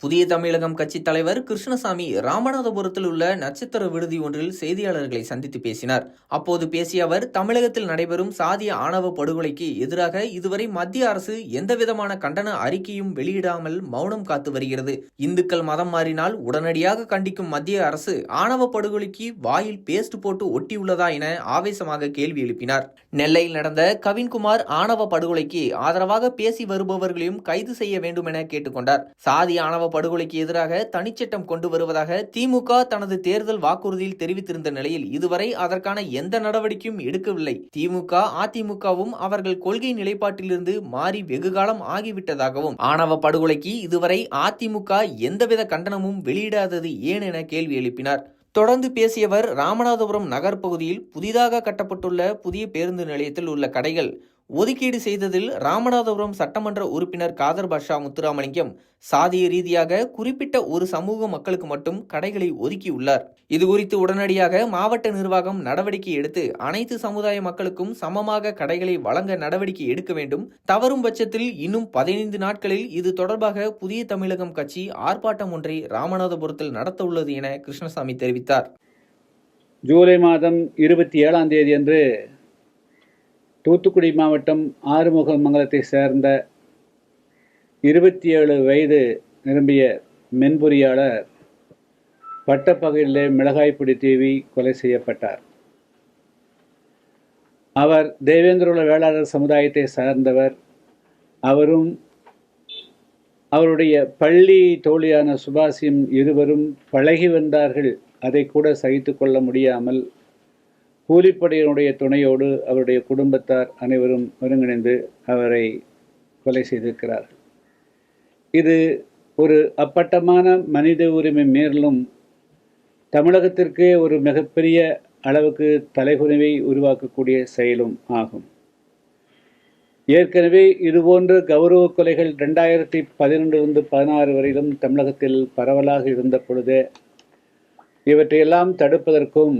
புதிய தமிழகம் கட்சி தலைவர் கிருஷ்ணசாமி ராமநாதபுரத்தில் உள்ள நட்சத்திர விடுதி ஒன்றில் செய்தியாளர்களை சந்தித்து பேசினார். அப்போது பேசிய அவர், தமிழகத்தில் நடைபெறும் சாதிய ஆணவ படுகொலைக்கு எதிராக இதுவரை மத்திய அரசு எந்தவிதமான கண்டன அறிக்கையும் வெளியிடாமல் மௌனம் காத்து வருகிறது. இந்துக்கள் மதம் மாறினால் உடனடியாக கண்டிக்கும் மத்திய அரசு ஆணவ படுகொலைக்கு வாயில் பேஸ்ட் போட்டு ஒட்டியுள்ளதா என ஆவேசமாக கேள்வி எழுப்பினார். நெல்லையில் நடந்த கவின்குமார் ஆணவ படுகொலைக்கு ஆதரவாக பேசி வருபவர்களையும் கைது செய்ய வேண்டும் என கேட்டுக்கொண்டார். சாதி ஆணவ படுகொலைக்கு எதிராக தனிச்சட்டம் கொண்டு வருவதாக திமுக தனது தேர்தல் வாக்குறுதியில் தெரிவித்திருந்த நிலையில் இதுவரை அதற்கான எந்த நடவடிக்கையும் எடுக்கவில்லை. திமுக அதிமுகவும் அவர்கள் கொள்கை நிலைப்பாட்டிலிருந்து மாறி வெகுகாலம் ஆகிவிட்டதாகவும், ஆணவ படுகொலைக்கு இதுவரை அதிமுக எந்தவித கண்டனமும் வெளியிடாதது ஏன் என கேள்வி எழுப்பினார். தொடர்ந்து பேசியவர், ராமநாதபுரம் நகர் பகுதியில் புதிதாக கட்டப்பட்டுள்ள புதிய பேருந்து நிலையத்தில் உள்ள கடைகள் ஒதுக்கீடு செய்ததில் ராமநாதபுரம் சட்டமன்ற உறுப்பினர் காதர் பாஷா முத்துராமலிங்கம் சாதிய ரீதியாக குறிப்பிட்ட ஒரு சமூக மக்களுக்கு மட்டும் கடைகளை ஒதுக்கியுள்ளார். இதுகுறித்து உடனடியாக மாவட்ட நிர்வாகம் நடவடிக்கை எடுத்து அனைத்து சமுதாய மக்களுக்கும் சமமாக கடைகளை வழங்க நடவடிக்கை எடுக்க வேண்டும். தவறும் பட்சத்தில் இன்னும் 15 நாட்களில் இது தொடர்பாக புதிய தமிழகம் கட்சி ஆர்ப்பாட்டம் ஒன்றை ராமநாதபுரத்தில் நடத்த உள்ளது என கிருஷ்ணசாமி தெரிவித்தார். ஜூலை மாதம் 27ஆம் தேதி அன்று தூத்துக்குடி மாவட்டம் ஆறுமுகமங்கலத்தை சேர்ந்த 27 வயது நிரம்பிய மென்பொறியாளர் பட்டப்பகலிலே மிளகாய்பொடி தூவி கொலை செய்யப்பட்டார். அவர் தேவேந்திரகுல வேளாளர் சமுதாயத்தை சார்ந்தவர். அவரும் அவருடைய பள்ளி தோழியான சுபாஷியும் இருவரும் பழகி வந்தார்கள். அதை கூட சகித்து கொள்ள முடியாமல் கூலிப்படையினுடைய துணையோடு அவருடைய குடும்பத்தார் அனைவரும் ஒருங்கிணைந்து அவரை கொலை செய்திருக்கிறார்கள். இது ஒரு அப்பட்டமான மனித உரிமை மீறலும் தமிழகத்திற்கே ஒரு மிகப்பெரிய அளவுக்கு தலைகுனிவை உருவாக்கக்கூடிய செயலும் ஆகும். ஏற்கனவே இதுபோன்ற கௌரவ கொலைகள் 2012 16 வரையிலும் தமிழகத்தில் பரவலாக இருந்த பொழுது இவற்றையெல்லாம் தடுப்பதற்கும்,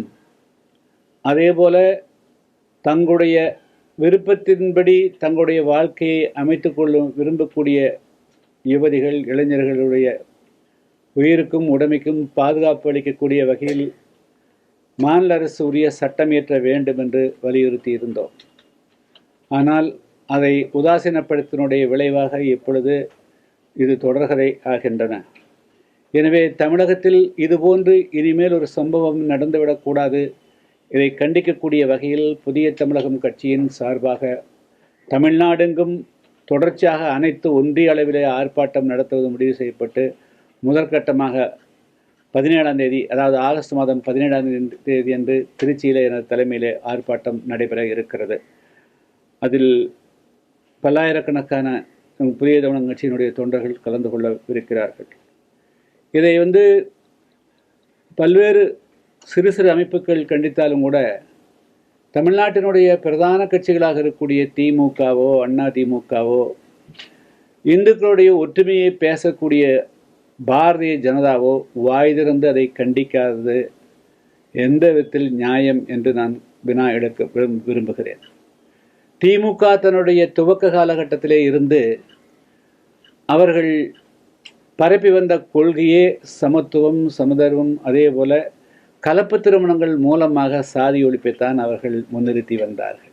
அதேபோல தங்களுடைய விருப்பத்தின்படி தங்களுடைய வாழ்க்கையை அமைத்துக் கொள்ளும் விரும்பக்கூடிய யுவதிகள் இளைஞர்களுடைய உயிருக்கும் உடைமைக்கும் பாதுகாப்பு அளிக்கக்கூடிய வகையில் மாநில அரசு உரிய சட்டம் இயற்ற வேண்டும் என்று வலியுறுத்தி இருந்தோம். ஆனால் அதை உதாசீனப்படுத்தினுடைய விளைவாக இப்பொழுது இது தொடர்கதை ஆகின்றன. எனவே தமிழகத்தில் இதுபோன்று இனிமேல் ஒரு சம்பவம் நடந்துவிடக்கூடாது. இதை கண்டிக்கக்கூடிய வகையில் புதிய தமிழகம் கட்சியின் சார்பாக தமிழ்நாடெங்கும் தொடர்ச்சியாக அனைத்து ஒன்றிய அளவிலே ஆர்ப்பாட்டம் நடத்துவது முடிவு செய்யப்பட்டு முதற்கட்டமாக 17ஆம் தேதி, அதாவது ஆகஸ்ட் மாதம் 17ஆம் தேதி அன்று திருச்சியிலே எனது தலைமையிலே ஆர்ப்பாட்டம் நடைபெற இருக்கிறது. அதில் பல்லாயிரக்கணக்கான புதிய தமிழகம் கட்சியினுடைய தொண்டர்கள் கலந்து கொள்ளவிருக்கிறார்கள். இதை பல்வேறு சிறு சிறு அமைப்புகள் கண்டித்தாலும் கூட தமிழ்நாட்டினுடைய பிரதான கட்சிகளாக இருக்கக்கூடிய திமுகவோ அதிமுகவோ இந்துக்களுடைய ஒற்றுமையை பேசக்கூடிய பாரதிய ஜனதாவோ வாய் திறந்து அதை கண்டிக்காதது எந்த விதத்தில் நியாயம் என்று நான் வினா எடுக்க விரும்புகிறேன். திமுக தன்னுடைய துவக்க காலகட்டத்திலே இருந்து அவர்கள் பரப்பி வந்த கொள்கையே சமத்துவம், சமதர்மம், அதே போல கலப்பு திருமணங்கள் மூலமாக சாதி ஒழிப்பைத்தான் அவர்கள் முன்னிறுத்தி வந்தார்கள்.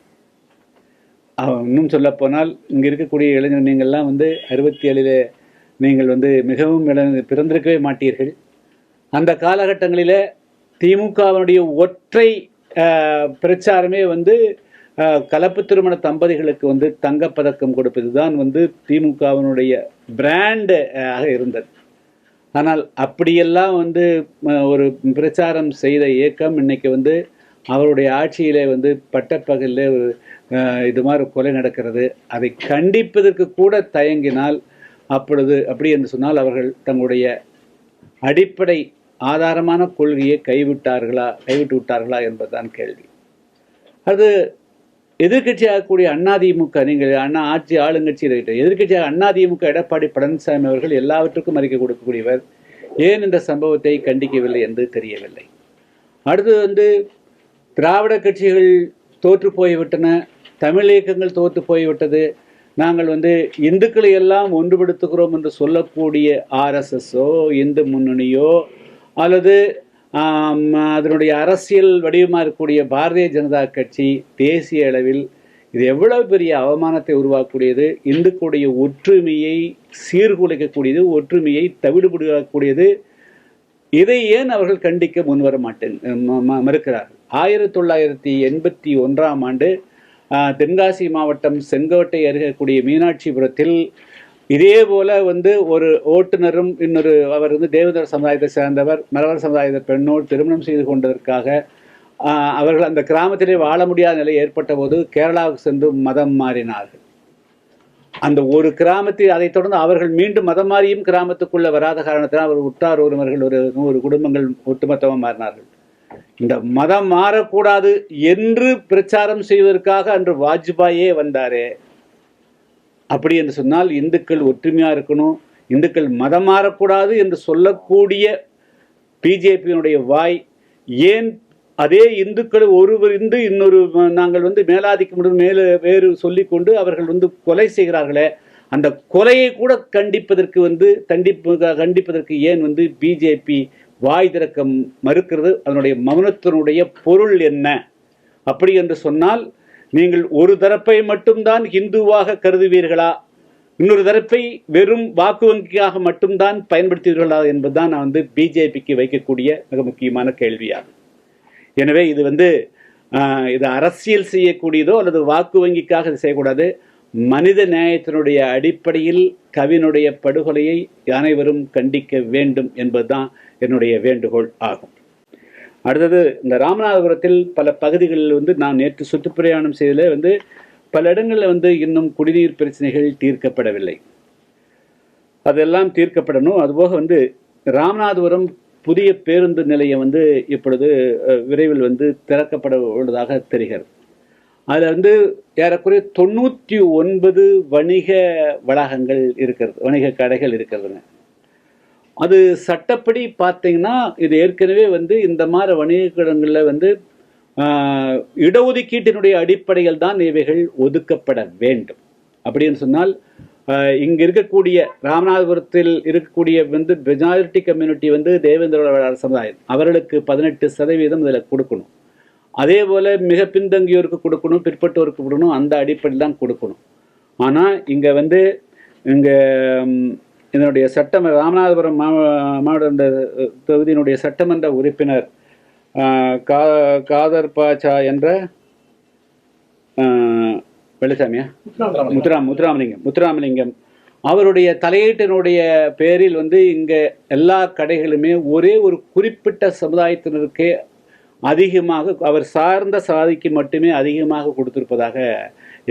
இன்னும் சொல்லப்போனால் இங்கே இருக்கக்கூடிய இளைஞர் நீங்கள்லாம் 67 நீங்கள் மிகவும் பிறந்திருக்கவே மாட்டீர்கள். அந்த காலகட்டங்களில் திமுகவினுடைய ஒற்றை பிரச்சாரமே கலப்பு திருமண தம்பதிகளுக்கு தங்கப்பதக்கம் கொடுப்பது தான் திமுகவினுடைய பிராண்டு ஆக இருந்தது. ஆனால் அப்படியெல்லாம் ஒரு பிரச்சாரம் செய்த இயக்கம் இன்னைக்கு அவருடைய ஆட்சியிலே பட்டப்பகலில் இது மாதிரி கொலை நடக்கிறது. அதை கண்டிப்பதற்கு கூட தயங்கினால் அப்படி என்று சொன்னால் அவர்கள் தங்களுடைய அடிப்படை ஆதாரமான கொள்கையை கைவிட்டு விட்டார்களா என்பதுதான் கேள்வி. அது எதிர்கட்சியாகக்கூடிய அதிமுக, நீங்கள் ஆட்சி ஆளுங்கட்சியில் எதிர்கட்சியாக அதிமுக எடப்பாடி பழனிசாமி அவர்கள் எல்லாவற்றுக்கும் அறிக்கை கொடுக்கக்கூடியவர். ஏன் இந்த சம்பவத்தை கண்டிக்கவில்லை என்று தெரியவில்லை. அடுத்து திராவிட கட்சிகள் தோற்று போய்விட்டன, தமிழ் இயக்கங்கள் தோற்று போய்விட்டது, நாங்கள் வந்து இந்துக்களை எல்லாம் ஒன்றுபடுத்துகிறோம் என்று சொல்லக்கூடிய ஆர்எஸ்எஸ்ஸோ இந்து முன்னணியோ அல்லது அதனுடைய அரசியல் வடிவமாக இருக்கக்கூடிய பாரதிய ஜனதா கட்சி தேசிய அளவில் இது எவ்வளவு பெரிய அவமானத்தை உருவாக்கக்கூடியது, இந்துக்களுடைய ஒற்றுமையை சீர்குலைக்கக்கூடியது, ஒற்றுமையை தவிடுபடுத்தக்கூடியது. இதை ஏன் அவர்கள் கண்டிக்க முன்வர மறுக்கிறார்கள்? 1981ஆம் ஆண்டு தென்காசி மாவட்டம் செங்கோட்டை அருகக்கூடிய மீனாட்சிபுரத்தில் இதே போல வந்து ஒரு ஓட்டுநரும் இன்னொரு அவர் வந்து தேவதர சமுதாயத்தை சேர்ந்தவர் மரவர் சமுதாயத்தை பெண்ணோடு திருமணம் செய்து கொண்டதற்காக அவர்கள் அந்த கிராமத்திலே வாழ முடியாத நிலை ஏற்பட்ட போது கேரளாவுக்கு சென்று மதம் மாறினார்கள். அந்த ஒரு கிராமத்தில் அதைத் தொடர்ந்து அவர்கள் மீண்டும் மதம் மாறியும் கிராமத்துக்குள்ள வராத காரணத்தினால் அவர் உற்றார் ஒருவர்கள் ஒரு 100 குடும்பங்கள் ஒட்டுமொத்தமாக மாறினார்கள். இந்த மதம் மாறக்கூடாது என்று பிரச்சாரம் செய்வதற்காக அன்று வாஜ்பாயே வந்தாரே. அப்படி என்று சொன்னால் இந்துக்கள் ஒற்றுமையாக இருக்கணும், இந்துக்கள் மதம் மாறக்கூடாது என்று சொல்லக்கூடிய பிஜேபியினுடைய வாய் ஏன் அதே இந்துக்கள் ஒருவர் இன்னொரு நாங்கள் வந்து மேலாதிக்கம் வேறு சொல்லிக்கொண்டு அவர்கள் வந்து கொலை செய்கிறார்களே, அந்த கொலையை கூட கண்டிப்பதற்கு ஏன் வந்து பிஜேபி வாய் திறக்க மறுக்கிறது? அதனுடைய மௌனத்தினுடைய பொருள் என்ன? அப்படி என்று சொன்னால் நீங்கள் ஒரு தரப்பை மட்டும்தான் இந்துவாக கருதுவீர்களா, இன்னொரு தரப்பை வெறும் வாக்கு வங்கியாக மட்டும்தான் பயன்படுத்துவீர்களா என்பதுதான் நான் வந்து பிஜேபிக்கு வைக்கக்கூடிய மிக முக்கியமான கேள்வியாகும். எனவே இது வந்து இது அரசியல் செய்யக்கூடியதோ அல்லது வாக்கு வங்கிக்காக இது செய்யக்கூடாது. மனித நியாயத்தினுடைய அடிப்படையில் கவினுடைய படுகொலையை அனைவரும் கண்டிக்க வேண்டும் என்பதுதான் என்னுடைய வேண்டுகோள் ஆகும். அடுத்தது, இந்த ராமநாதபுரத்தில் பல பகுதிகளில் வந்து நான் நேற்று சுற்றுப்பிரயாணம் செய்ததில் வந்து பல இடங்களில் வந்து இன்னும் குடிநீர் பிரச்சனைகள் தீர்க்கப்படவில்லை. அதெல்லாம் தீர்க்கப்படணும். அதுபோக வந்து ராமநாதபுரம் புதிய பேருந்து நிலையம் வந்து இப்பொழுது விரைவில் வந்து திறக்கப்பட உள்ளதாக தெரிகிறது. அதில் வந்து ஏறக்குறைய 99 வணிக வளாகங்கள் இருக்கிறது, வணிக கடைகள் இருக்கிறதுங்க. அது சட்டப்படி பார்த்தீங்கன்னா இது ஏற்கனவே வந்து இந்த மாதிரி வணிக கடைகளில் வந்து இடஒதுக்கீட்டினுடைய அடிப்படையில் தான் இவைகள் ஒதுக்கப்பட வேண்டும். அப்படின்னு சொன்னால் இங்கே இருக்கக்கூடிய ராமநாதபுரத்தில் இருக்கக்கூடிய வந்து மெஜாரிட்டி கம்யூனிட்டி வந்து தேவேந்திர சமுதாயம், அவர்களுக்கு 18% இதில் கொடுக்கணும். அதே போல் மிக பின்தங்கியோருக்கு கொடுக்கணும், பிற்பட்டோருக்கு கொடுக்கணும், அந்த அடிப்படையில் தான் கொடுக்கணும். ஆனால் இங்கே வந்து இங்கே இதனுடைய ராமநாதபுரம் மாவட்ட தொகுதியினுடைய சட்டமன்ற உறுப்பினர் காதர் பாச்சா என்ற வெள்ளசாமியா முத்துராமலிங்கம் அவருடைய தலையீட்டினுடைய பேரில் வந்து இங்கே எல்லா கடைகளுமே ஒரே ஒரு குறிப்பிட்ட சமுதாயத்தினருக்கே அதிகமாக, அவர் சார்ந்த சாதிக்கு மட்டுமே அதிகமாக கொடுத்திருப்பதாக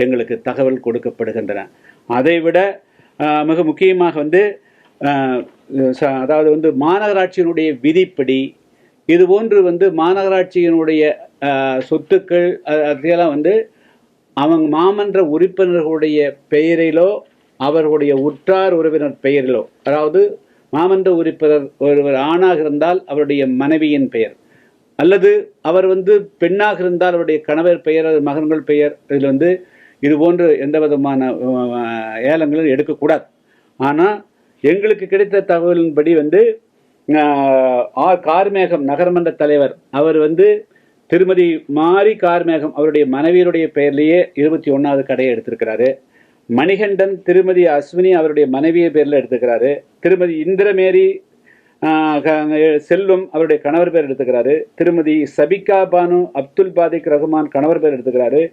எங்களுக்கு தகவல் கொடுக்கப்படுகின்றன. அதைவிட மிக முக்கியமாக வந்து அதாவது வந்து மாநகராட்சியினுடைய விதிப்படி இதுபோன்று வந்து மாநகராட்சியினுடைய சொத்துக்கள் அதையெல்லாம் வந்து அவங்க மாமன்ற உறுப்பினர்களுடைய பெயரிலோ அவர்களுடைய உற்றார் உறவினர் பெயரிலோ, அதாவது மாமன்ற உறுப்பினர் ஒருவர் ஆணாக இருந்தால் அவருடைய மனைவியின் பெயர், அல்லது அவர் வந்து பெண்ணாக இருந்தால் அவருடைய கணவர் பெயர், மகன்கள் பெயர், இதில் வந்து இது போன்று எந்த விதமான ஏலங்களும் எடுக்கக்கூடாது. ஆனால் எங்களுக்கு கிடைத்த தகவலின்படி வந்து கார்மேகம் நகரமன்ற தலைவர் அவர் வந்து திருமதி மாரி கார்மேகம் அவருடைய மனைவியருடைய பெயர்லேயே 21வது கடையை எடுத்திருக்கிறாரு. மணிகண்டன் திருமதி அஸ்வினி அவருடைய மனைவியை பேரில் எடுத்துக்கிறாரு. திருமதி இந்திரமேரி செல்வம் அவருடைய கணவர் பேர் எடுத்துக்கிறாரு. திருமதி சபிகா பானு அப்துல் பாதிக் ரகுமான் கணவர் பேர் எடுத்துக்கிறாரு.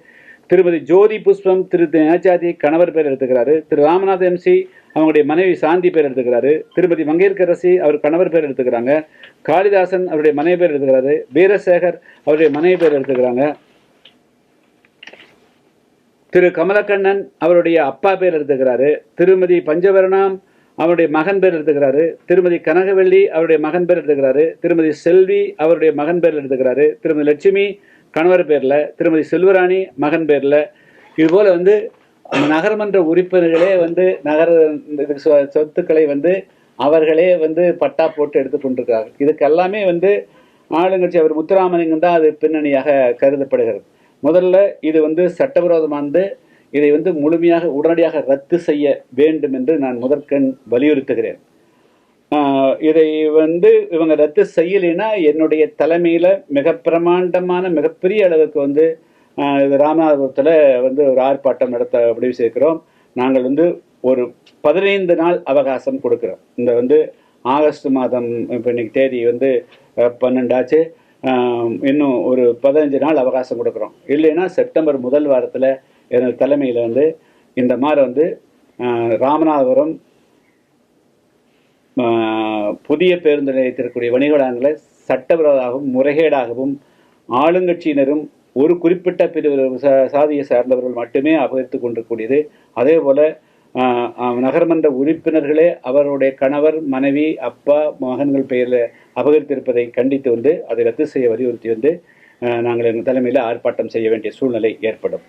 திருமதி ஜோதி புஷ்பம் திரு நேச்சாதி கணவர் பேர் எடுத்துக்கிறாரு. திரு ராமநாத MC அவங்களுடைய மனைவி சாந்தி பேர் எடுத்துக்கிறாரு. திருமதி மங்கையர்கரசி அவர் கணவர் பேர் எடுத்துக்கிறாங்க. காளிதாசன் அவருடைய மனைவி பேர் எடுத்துக்கிறாரு. வீரசேகர் அவருடைய மனைவி பேர் எடுத்துக்கிறாங்க. திரு கமலக்கண்ணன் அவருடைய அப்பா பேர் எடுத்துக்கிறாரு. திருமதி பஞ்சவரணம் அவருடைய மகன் பேர் எடுத்துக்கிறாரு. திருமதி கனகவள்ளி அவருடைய மகன் பேர் எடுத்துக்கிறாரு. திருமதி செல்வி அவருடைய மகன் பேர் எடுத்துக்கிறாரு. திருமதி லட்சுமி கணவர் பேரில், திருமதி செல்வராணி மகன் பேரில். இதுபோல் வந்து நகரமன்ற உறுப்பினர்களே வந்து சொத்துக்களை வந்து அவர்களே வந்து பட்டா போட்டு எடுத்துக்கொண்டிருக்கிறார்கள். இதுக்கு எல்லாமே வந்து ஆளுங்கட்சி அவர் முத்துராமலிங்கம் தான் அது பின்னணியாக கருதப்படுகிறது. முதல்ல இது வந்து சட்டவிரோதமானது. இதை வந்து முழுமையாக உடனடியாக ரத்து செய்ய வேண்டும் என்று நான் முதற்கண் வலியுறுத்துகிறேன். இதை வந்து இவங்க ரத்து செய்யலைன்னா என்னுடைய தலைமையில் மிக பிரமாண்டமான மிகப்பெரிய அளவுக்கு வந்து இது ராமநாதபுரத்தில் வந்து ஒரு ஆர்ப்பாட்டம் நடத்த முடிவு செய்கிறோம். நாங்கள் வந்து ஒரு 15 நாள் அவகாசம் கொடுக்குறோம். இந்த வந்து ஆகஸ்ட் மாதம் இப்போ இன்னைக்கு தேதி வந்து 12 ஆச்சு. இன்னும் ஒரு 15 நாள் அவகாசம் கொடுக்குறோம். இல்லைன்னா செப்டம்பர் முதல் வாரத்தில் எனது தலைமையில் வந்து இந்த மாதிரி வந்து ராமநாதபுரம் புதிய பேருந்து நிலையத்திற்குரிய வணிகடாங்களை சட்டவிரோதமாகவும் முறைகேடாகவும் ஆளுங்கட்சியினரும் ஒரு குறிப்பிட்ட பிரிவு சாதியை சார்ந்தவர்கள் மட்டுமே அபகரித்து கொண்டிருக்கூடியது. அதே போல நகர்மன்ற உறுப்பினர்களே அவருடைய கணவர், மனைவி, அப்பா, மகன்கள் பெயரில் அபகரித்திருப்பதை கண்டித்து வந்து அதை ரத்து செய்ய வலியுறுத்தி வந்து நாங்கள் எங்கள் தலைமையில் ஆர்ப்பாட்டம் செய்ய வேண்டிய சூழ்நிலை ஏற்படும்.